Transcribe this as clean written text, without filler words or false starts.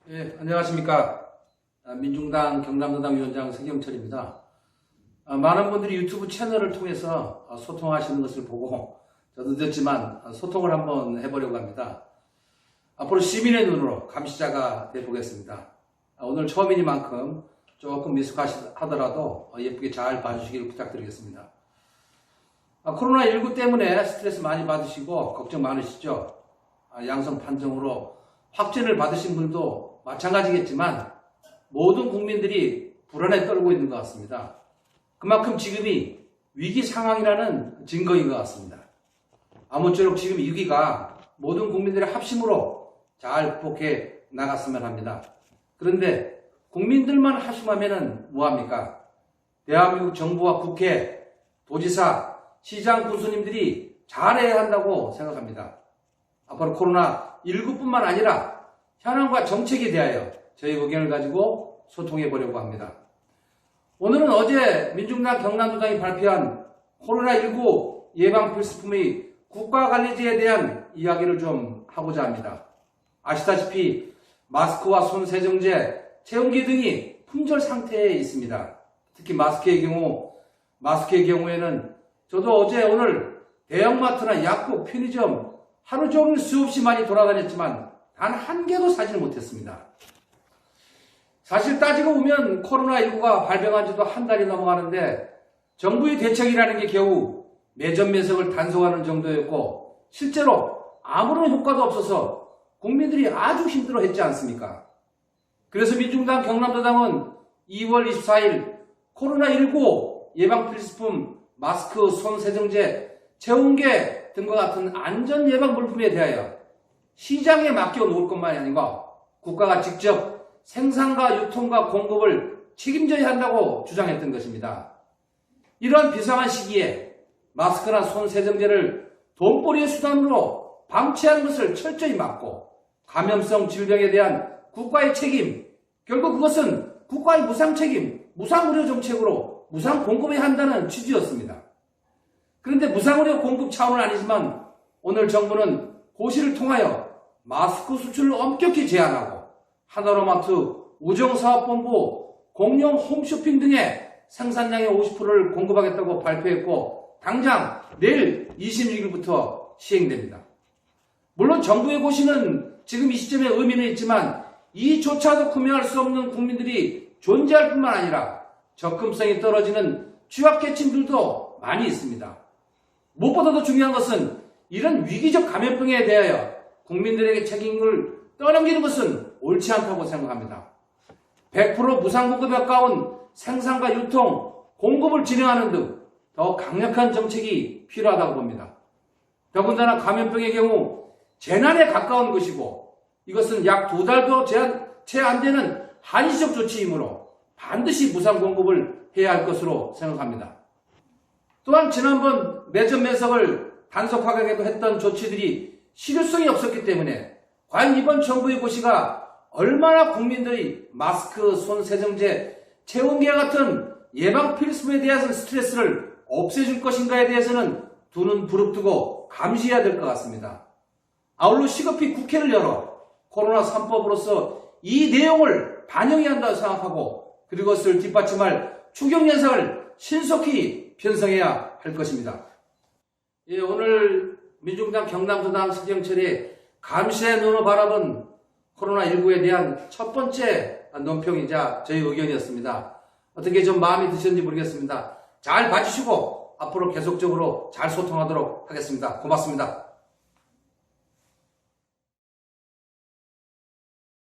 예, 안녕하십니까. 민중당 경남도당 위원장 서경철입니다. 많은 분들이 유튜브 채널을 통해서 소통하시는 것을 보고 저도 늦었지만 소통을 한번 해보려고 합니다. 앞으로 시민의 눈으로 감시자가 되어보겠습니다. 오늘 처음이니만큼 조금 미숙하더라도 예쁘게 잘 봐주시기를 부탁드리겠습니다. 코로나19 때문에 스트레스 많이 받으시고 걱정 많으시죠? 양성 판정으로 확진을 받으신 분도 마찬가지겠지만 모든 국민들이 불안에 떨고 있는 것 같습니다. 그만큼 지금이 위기 상황이라는 증거인 것 같습니다. 아무쪼록 지금 이 위기가 모든 국민들의 합심으로 잘 극복해 나갔으면 합니다. 그런데 국민들만 합심하면 뭐합니까? 대한민국 정부와 국회, 도지사, 시장, 군수님들이 잘해야 한다고 생각합니다. 앞으로 코로나19뿐만 아니라 현안과 정책에 대하여 저희 의견을 가지고 소통해 보려고 합니다. 오늘은 어제 민중당 경남도당이 발표한 코로나19 예방 필수품의 국가관리제에 대한 이야기를 좀 하고자 합니다. 아시다시피 마스크와 손세정제, 체온계 등이 품절 상태에 있습니다. 특히 마스크의 경우에는 저도 어제 오늘 대형마트나 약국, 편의점 하루 종일 수없이 많이 돌아다녔지만 단 한 개도 사지를 못했습니다. 사실 따지고 보면 코로나19가 발병한 지도 한 달이 넘어가는데 정부의 대책이라는 게 겨우 매점 매석을 단속하는 정도였고 실제로 아무런 효과도 없어서 국민들이 아주 힘들어했지 않습니까? 그래서 민중당 경남도당은 2월 24일 코로나19 예방필수품 마스크, 손세정제, 체온계 등과 같은 안전예방 물품에 대하여 시장에 맡겨놓을 것만이 아니고 국가가 직접 생산과 유통과 공급을 책임져야 한다고 주장했던 것입니다. 이러한 비상한 시기에 마스크나 손세정제를 돈벌이의 수단으로 방치하는 것을 철저히 막고 감염성 질병에 대한 국가의 책임, 결국 그것은 국가의 무상 책임, 무상의료 정책으로 무상 공급해야 한다는 취지였습니다. 그런데 무상의료 공급 차원은 아니지만 오늘 정부는 고시를 통하여 마스크 수출을 엄격히 제한하고 하나로마트, 우정사업본부, 공영 홈쇼핑 등의 생산량의 50%를 공급하겠다고 발표했고 당장 내일 26일부터 시행됩니다. 물론 정부의 고시는 지금 이 시점에 의미는 있지만 이조차도 구매할 수 없는 국민들이 존재할 뿐만 아니라 접근성이 떨어지는 취약계층들도 많이 있습니다. 무엇보다도 중요한 것은 이런 위기적 감염병에 대하여 국민들에게 책임을 떠넘기는 것은 옳지 않다고 생각합니다. 100% 무상 공급에 가까운 생산과 유통, 공급을 진행하는 등 더 강력한 정책이 필요하다고 봅니다. 더군다나 감염병의 경우 재난에 가까운 것이고 이것은 약 2달도 채 안 되는 한시적 조치이므로 반드시 무상 공급을 해야 할 것으로 생각합니다. 또한 지난번 매점 매석을 단속하게도 했던 조치들이 실효성이 없었기 때문에 과연 이번 정부의 고시가 얼마나 국민들의 마스크, 손세정제, 체온계와 같은 예방 필수품에 대해서 스트레스를 없애줄 것인가에 대해서는 두 눈 부릅뜨고 감시해야 될 것 같습니다. 아울러 시급히 국회를 열어 코로나 3법으로서 이 내용을 반영해야 한다고 생각하고 그리고 그것을 뒷받침할 추경예산을 신속히 편성해야 할 것입니다. 예, 오늘 민중당 경남도당 서경철의 감시의 눈으로 바라본 코로나19에 대한 첫 번째 논평이자 저희 의견이었습니다. 어떻게 좀 마음이 드셨는지 모르겠습니다. 잘 봐주시고 앞으로 계속적으로 잘 소통하도록 하겠습니다. 고맙습니다.